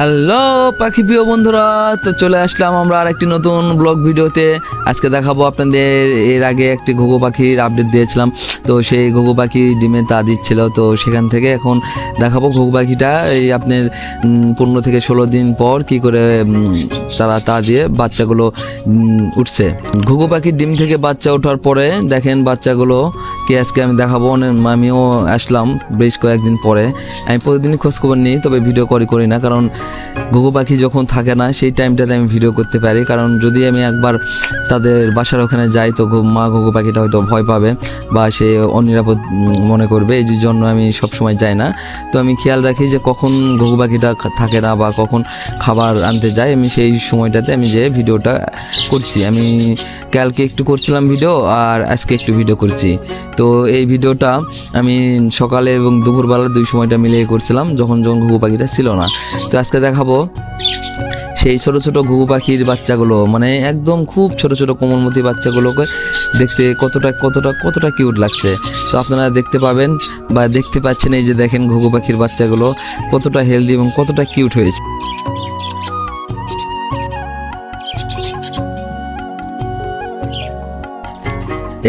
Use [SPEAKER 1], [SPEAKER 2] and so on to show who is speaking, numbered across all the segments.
[SPEAKER 1] Hello পাখি প্রিয় বন্ধুরা, তো চলে আসলাম আমরা আরেকটি নতুন ব্লগ ভিডিওতে। আজকে দেখাবো আপনাদের, এর আগে একটি ঘুঘু পাখির আপডেট দিয়েছিলাম, তো সেই ঘুঘু পাখি ডিমে তা দিচ্ছিল, তো সেখান থেকে এখন দেখাবো ঘুঘু পাখিটা এই আপনার 15 থেকে 16 দিন পর কি করে তারা তা দিয়ে বাচ্চাগুলো উঠছে। ঘুঘু পাখির ডিম থেকে বাচ্চা ওঠার পরে দেখেন বাচ্চাগুলো কে আজকে আমি দেখাবো। আমিও আসলাম বেশ কয়েকদিন পরে। আমি প্রতিদিনই খোঁজখবর নিই, তবে ভিডিও করি না, কারণ ঘুঘু পাখি যখন থাকে না সেই টাইমটাতে আমি ভিডিও করতে পারি। কারণ যদি আমি একবার তাদের বাসার ওখানে যাই তো মা ঘুঘু পাখিটা হয়তো ভয় পাবে বা সে অনিরাপদ মনে করবে, এই জন্য আমি সবসময় যাই না। তো আমি খেয়াল রাখি যে কখন ঘুঘু পাখিটা থাকে না বা কখন খাবার আনতে যায়, আমি সেই সময়টাতে আমি যে ভিডিওটা করছি। আমি কালকে একটু করছিলাম ভিডিও, আর আজকে একটু ভিডিও করছি। তো এই ভিডিওটা আমি সকালে এবং দুপুরবেলা দুই সময়টা মিলিয়ে করছিলাম, যখন ঘুঘু পাখিটা ছিল না। তো আজকে দেখাবো সেই ছোট ছোট ঘুঘু পাখির বাচ্চাগুলো, মানে একদম খুব ছোট ছোট কোমলমতি বাচ্চাগুলোকে দেখতে কতটা কিউট লাগছে। তো আপনারা দেখতে পাবেন বা দেখতে পাচ্ছেন, এই যে দেখেন ঘুঘু পাখির বাচ্চাগুলো কতটা হেলদি এবং কতটা কিউট হয়েছে।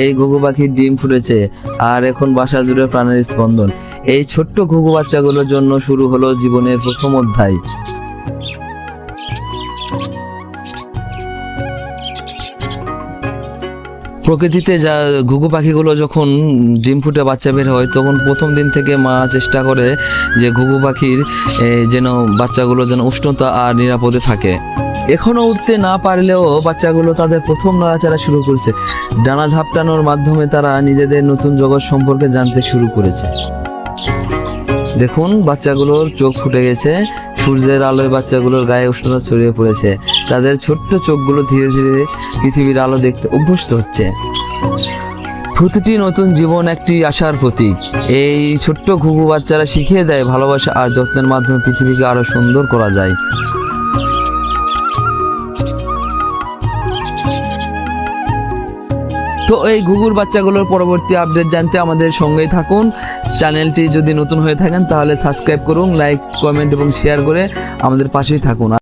[SPEAKER 1] এই ঘুঘু পাখির ডিম ফুটেছে আর এখন বাসা জুড়ে প্রাণের স্পন্দন। এই ছোট্ট ঘুঘু বাচ্চাগুলোর জন্য শুরু হলো জীবনের প্রথম অধ্যায়। প্রকৃতিতে যা ঘুঘু পাখিগুলো যখন ডিম ফুটে বাচ্চা বের হয়, তখন প্রথম দিন থেকে মা চেষ্টা করে যে ঘুঘু পাখির যেন বাচ্চাগুলো যেন উষ্ণতা আর নিরাপদে থাকে। এখনো উঠতে না পারলেও বাচ্চাগুলো তাদের প্রথম নড়াচড়া শুরু করেছে। ডানা ঝাপটানোর মাধ্যমে তারা নিজেদের নতুন জগৎ সম্পর্কে জানতে শুরু করেছে। দেখুন বাচ্চাগুলোর চোখ ফুটে গেছে, সূর্যের আলোয় বাচ্চাগুলোর গায়ে উষ্ণতা ছড়িয়ে পড়েছে। তাদের ছোট্ট চোখগুলো ধীরে ধীরে পৃথিবীর আলো দেখতে অভ্যস্ত হচ্ছে। প্রতিটি নতুন জীবন একটি আশার প্রতীক। এই ছোট্ট ঘুঘু বাচ্চারা শিখিয়ে দেয় ভালোবাসা আর যত্নের মাধ্যমে পৃথিবীকে আরো সুন্দর করা যায়। তো এই ঘুঘুর বাচ্চাগুলোর পরবর্তী আপডেট জানতে আমাদের সঙ্গেই থাকুন। চ্যানেলটি যদি নতুন হয়ে থাকেন তাহলে সাবস্ক্রাইব করুন, লাইক, কমেন্ট এবং শেয়ার করে আমাদের পাশেই থাকুন।